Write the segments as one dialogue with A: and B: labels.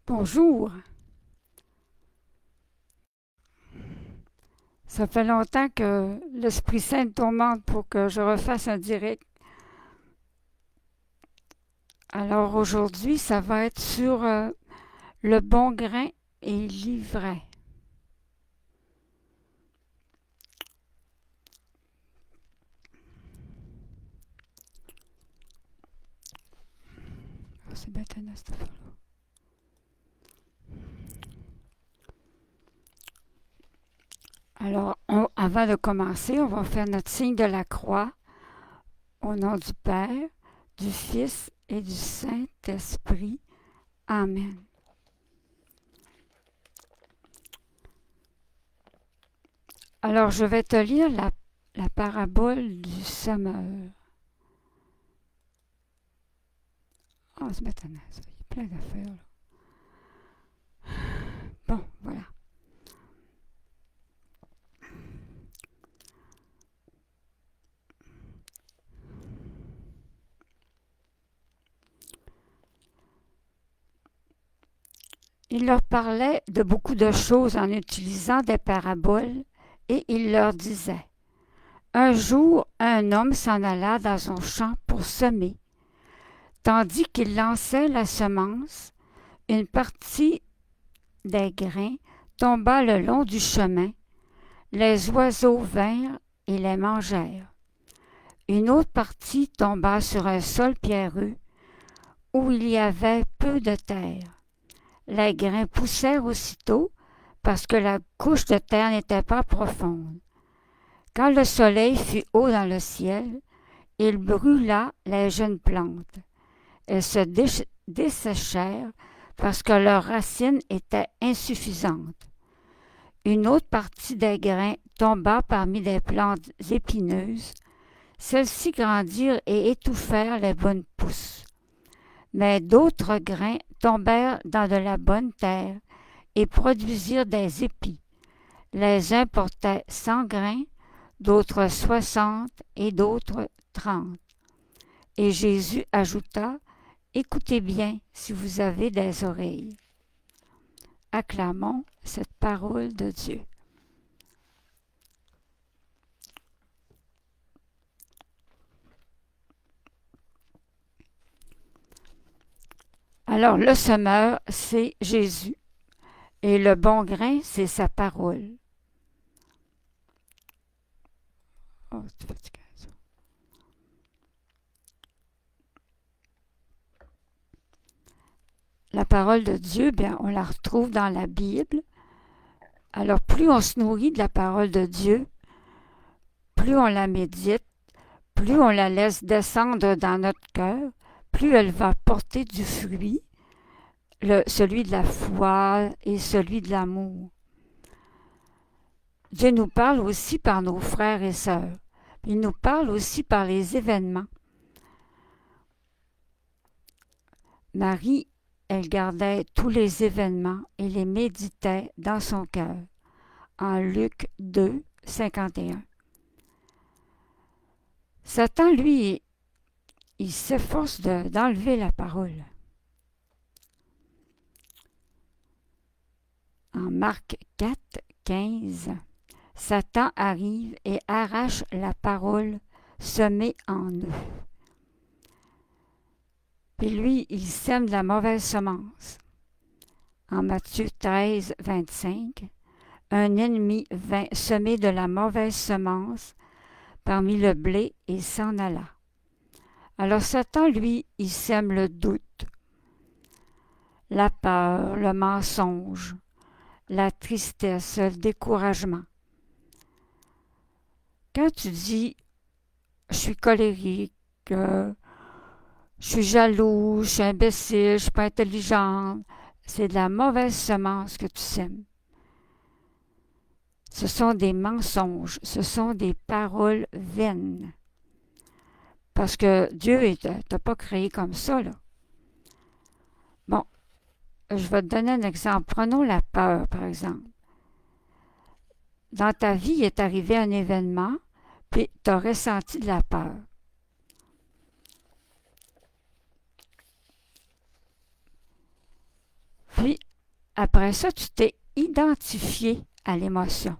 A: Bonjour. Ça fait longtemps que l'Esprit Saint me tourmente pour que je refasse un direct. Alors aujourd'hui, ça va être sur le bon grain et l'ivraie. Oh, c'est bête, cette affaire-là. Alors, avant de commencer, on va faire notre signe de la croix au nom du Père, du Fils et du Saint-Esprit. Amen. Alors, je vais te lire la parabole du semeur. Oh, c'est maintenant, ça. Il y a plein d'affaires, là. Bon, voilà. Il leur parlait de beaucoup de choses en utilisant des paraboles et il leur disait: Un jour, un homme s'en alla dans son champ pour semer. Tandis qu'il lançait la semence, une partie des grains tomba le long du chemin. Les oiseaux vinrent et les mangèrent. Une autre partie tomba sur un sol pierreux où il y avait peu de terre. Les grains poussèrent aussitôt parce que la couche de terre n'était pas profonde. Quand le soleil fut haut dans le ciel, il brûla les jeunes plantes. Elles se desséchèrent parce que leurs racines étaient insuffisantes. Une autre partie des grains tomba parmi des plantes épineuses. Celles-ci grandirent et étouffèrent les bonnes pousses. Mais d'autres grains tombèrent dans de la bonne terre et produisirent des épis. Les uns portaient 100 grains, d'autres 60 et d'autres 30. Et Jésus ajouta: Écoutez bien si vous avez des oreilles. Acclamons cette parole de Dieu. Alors, le semeur, c'est Jésus. Et le bon grain, c'est sa parole. Oh, c'est fatiguant, ça. La parole de Dieu, bien, on la retrouve dans la Bible. Alors, plus on se nourrit de la parole de Dieu, plus on la médite, plus on la laisse descendre dans notre cœur, plus elle va porter du fruit, celui de la foi et celui de l'amour. Dieu nous parle aussi par nos frères et sœurs. Il nous parle aussi par les événements. Marie, elle gardait tous les événements et les méditait dans son cœur. En Luc 2, 51. Satan, lui, il s'efforce d'enlever la parole. En Marc 4, 15, Satan arrive et arrache la parole semée en eux. Puis lui, il sème de la mauvaise semence. En Matthieu 13, 25, un ennemi vint semer de la mauvaise semence parmi le blé et s'en alla. Alors Satan, lui, il sème le doute, la peur, le mensonge, la tristesse, le découragement. Quand tu dis « je suis colérique, je suis jaloux, je suis imbécile, je suis pas intelligente », c'est de la mauvaise semence que tu sèmes. Ce sont des mensonges, ce sont des paroles vaines. Parce que Dieu ne t'a pas créé comme ça, là. Bon, je vais te donner un exemple. Prenons la peur, par exemple. Dans ta vie, il est arrivé un événement, puis tu as ressenti de la peur. Puis, après ça, tu t'es identifié à l'émotion.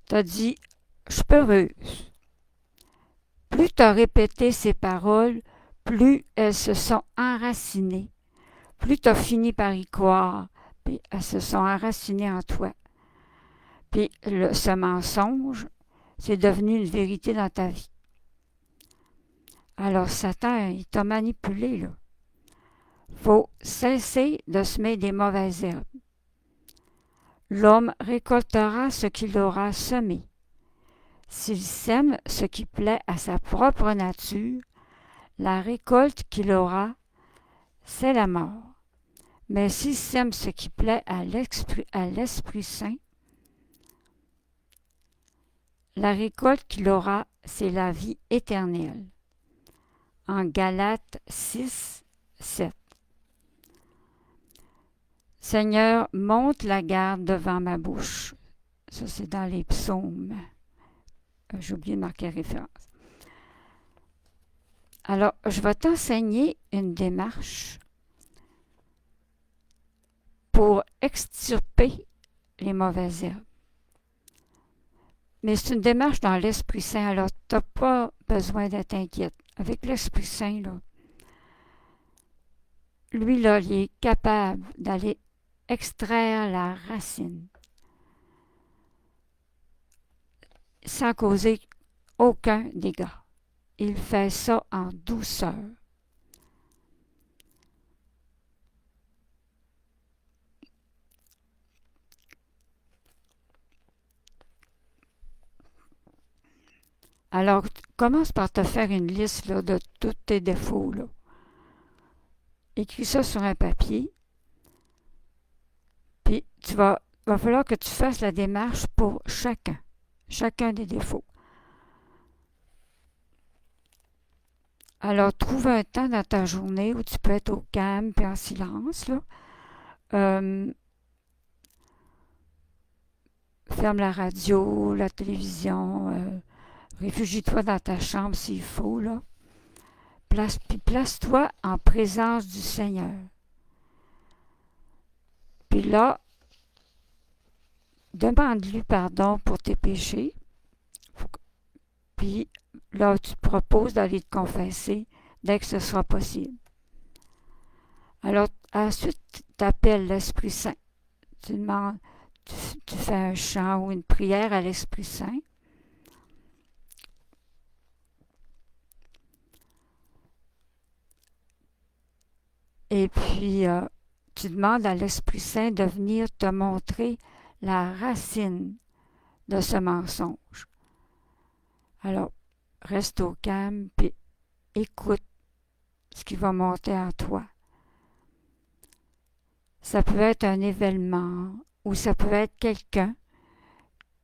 A: Tu as dit « je suis peureuse ». Plus tu as répété ces paroles, plus elles se sont enracinées. Plus tu as fini par y croire, puis elles se sont enracinées en toi. Puis ce mensonge, c'est devenu une vérité dans ta vie. Alors Satan, il t'a manipulé, là. Faut cesser de semer des mauvaises herbes. L'homme récoltera ce qu'il aura semé. S'il sème ce qui plaît à sa propre nature, la récolte qu'il aura, c'est la mort. Mais s'il sème ce qui plaît à l'Esprit Saint, la récolte qu'il aura, c'est la vie éternelle. En Galates 6, 7. Seigneur, monte la garde devant ma bouche. Ça, c'est dans les psaumes. J'ai oublié de marquer référence. Alors, je vais t'enseigner une démarche pour extirper les mauvaises herbes. Mais c'est une démarche dans l'Esprit Saint, alors tu n'as pas besoin d'être inquiète. Avec l'Esprit Saint, là, lui, là, il est capable d'aller extraire la racine sans causer aucun dégât. Il fait ça en douceur. Alors, commence par te faire une liste là, de tous tes défauts. Là. Écris ça sur un papier. Puis, va falloir que tu fasses la démarche pour chacun des défauts. Alors, trouve un temps dans ta journée où tu peux être au calme et en silence. Là. Ferme la radio, la télévision, réfugie-toi dans ta chambre s'il faut. Là. Place-toi en présence du Seigneur. Puis là, demande-lui pardon pour tes péchés. Puis là, tu te proposes d'aller te confesser dès que ce sera possible. Alors, ensuite, tu appelles l'Esprit Saint. Tu demandes, tu fais un chant ou une prière à l'Esprit Saint. Et puis, tu demandes à l'Esprit Saint de venir te montrer la racine de ce mensonge. Alors, reste au calme et écoute ce qui va monter en toi. Ça peut être un événement ou ça peut être quelqu'un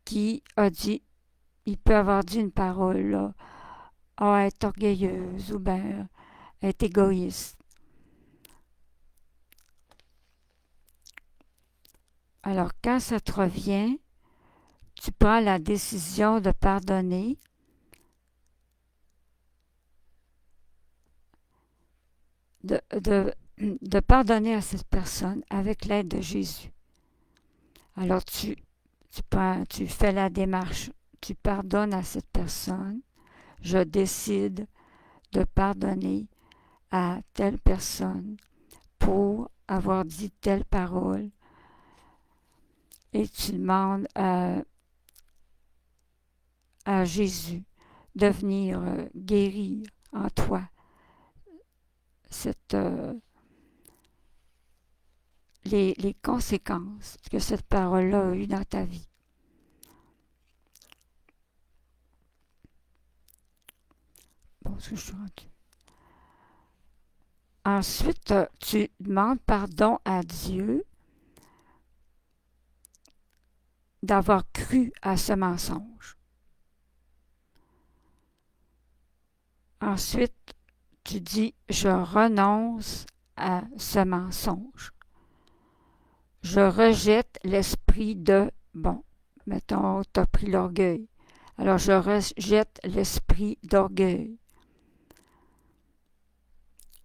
A: qui a dit, il peut avoir dit une parole, là, être orgueilleuse ou bien être égoïste. Alors, quand ça te revient, tu prends la décision de pardonner. De pardonner à cette personne avec l'aide de Jésus. Alors, tu fais la démarche, tu pardonnes à cette personne. Je décide de pardonner à telle personne pour avoir dit telle parole. Et tu demandes à Jésus de venir guérir en toi les conséquences que cette parole-là a eues dans ta vie. Bon, ce que je suis rendu. Ensuite, tu demandes pardon à Dieu d'avoir cru à ce mensonge. Ensuite, tu dis, je renonce à ce mensonge. Je rejette l'esprit de, mettons, tu as pris l'orgueil. Alors, je rejette l'esprit d'orgueil.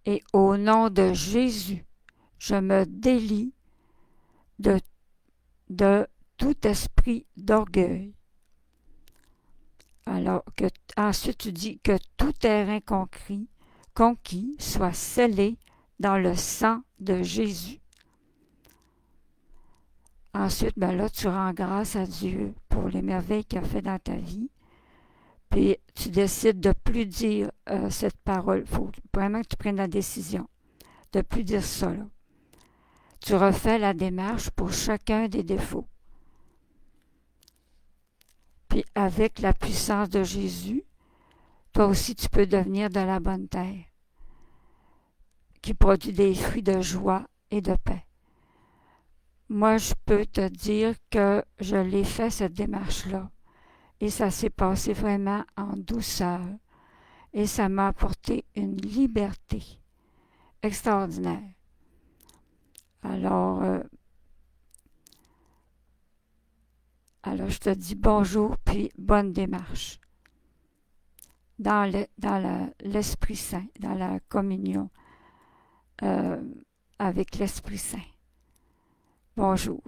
A: Et au nom de Jésus, Je me délie de, de tout esprit d'orgueil. Alors que ensuite tu dis que tout terrain conquis soit scellé dans le sang de Jésus. Ensuite, ben là, tu rends grâce à Dieu pour les merveilles qu'il a fait dans ta vie. Puis tu décides de plus dire cette parole. Il faut vraiment que tu prennes la décision de plus dire ça, là. Tu refais la démarche pour chacun des défauts. Puis avec la puissance de Jésus, toi aussi tu peux devenir de la bonne terre, qui produit des fruits de joie et de paix. Moi, je peux te dire que je l'ai fait, cette démarche-là. Et ça s'est passé vraiment en douceur. Et ça m'a apporté une liberté extraordinaire. Alors, je te dis bonjour, puis bonne démarche dans l'Esprit Saint, dans la communion avec l'Esprit Saint. Bonjour.